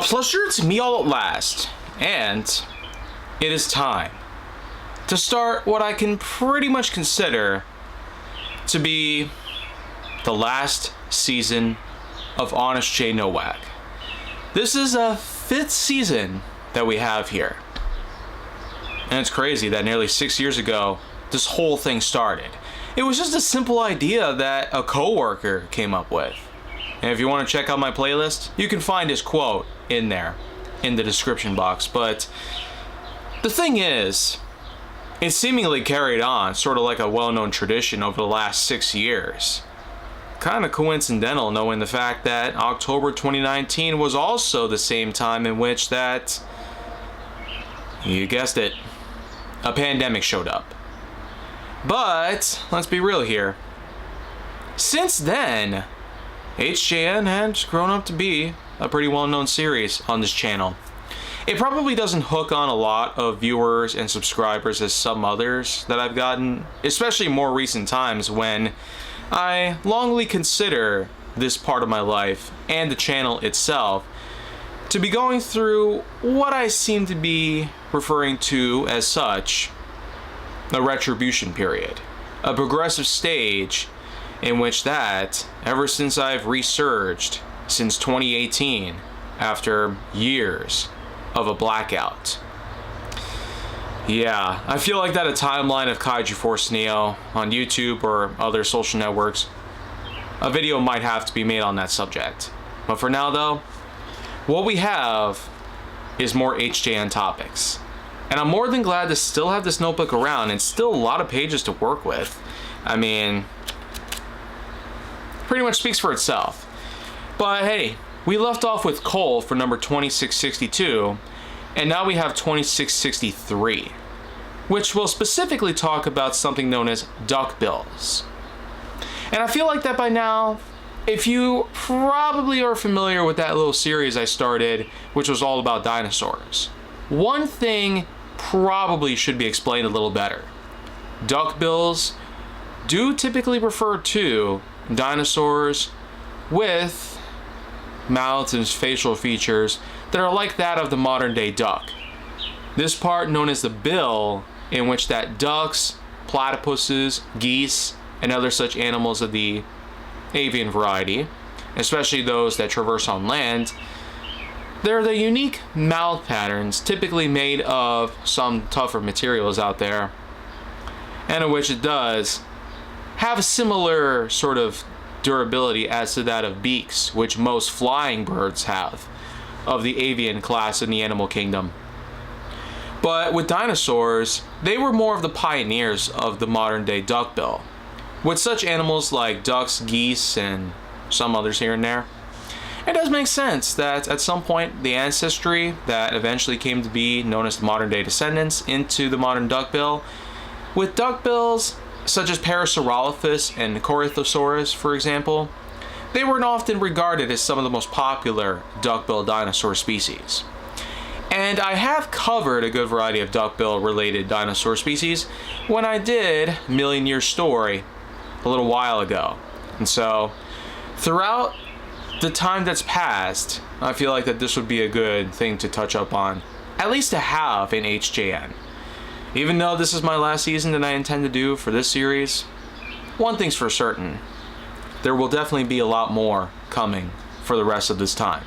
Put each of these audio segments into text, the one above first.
pleasure to me all at last, and it is time to start what I can pretty much consider to be the last season of Honest J Nowak. This is a 5th season that we have here. And it's crazy that nearly 6 years ago, this whole thing started. It was just a simple idea that a coworker came up with. And if you want to check out my playlist, you can find his quote in there, in the description box. But the thing is, it seemingly carried on, sort of like a well-known tradition over the last 6 years. Kind of coincidental, knowing the fact that October 2019 was also the same time in which that, you guessed it, a pandemic showed up. But let's be real here. Since then, HJN has grown up to be a pretty well-known series on this channel. It probably doesn't hook on a lot of viewers and subscribers as some others that I've gotten, especially more recent times when I longly consider this part of my life and the channel itself to be going through what I seem to be referring to as such a retribution period, a progressive stage in which that, ever since I've resurged since 2018 after years of a blackout. Yeah, I feel like that a timeline of Kaiju Force Neo on YouTube or other social networks, a video might have to be made on that subject. But for now though, what we have is more HJN topics. And I'm more than glad to still have this notebook around and still a lot of pages to work with. I mean, pretty much speaks for itself. But hey, we left off with Cole for number 2662, and now we have 2663, which will specifically talk about something known as duckbills. And I feel like that by now, if you probably are familiar with that little series I started, which was all about dinosaurs, one thing probably should be explained a little better. Duckbills do typically refer to dinosaurs with mouths and facial features that are like that of the modern day duck. This part known as the bill, in which that ducks, platypuses, geese, and other such animals of the avian variety, especially those that traverse on land, they're the unique mouth patterns typically made of some tougher materials out there, and in which it does have a similar sort of durability as to that of beaks, which most flying birds have, of the avian class in the animal kingdom. But with dinosaurs, they were more of the pioneers of the modern day duckbill, with such animals like ducks, geese, and some others here and there. It does make sense that at some point the ancestry that eventually came to be known as the modern day descendants into the modern duckbill, with duckbills such as Parasaurolophus and Corythosaurus, for example, they were often regarded as some of the most popular duckbill dinosaur species. And I have covered a good variety of duckbill-related dinosaur species when I did Million Year Story a little while ago. And so, throughout the time that's passed, I feel like that this would be a good thing to touch up on, at least to have in HJN. Even though this is my last season that I intend to do for this series, one thing's for certain, there will definitely be a lot more coming for the rest of this time.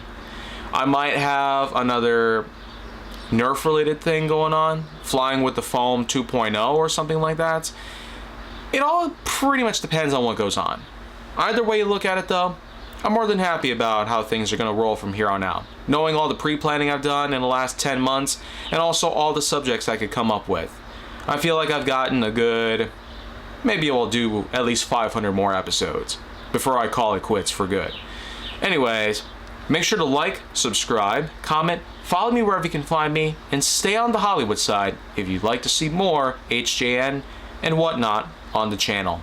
I might have another Nerf related thing going on, Flying with the Foam 2.0 or something like that. It all pretty much depends on what goes on. Either way you look at it though, I'm more than happy about how things are going to roll from here on out, knowing all the pre-planning I've done in the last 10 months and also all the subjects I could come up with. I feel like I've gotten a good, maybe I'll do at least 500 more episodes before I call it quits for good. Anyways, make sure to like, subscribe, comment, follow me wherever you can find me, and stay on the Hollywood side if you'd like to see more HJN and whatnot on the channel.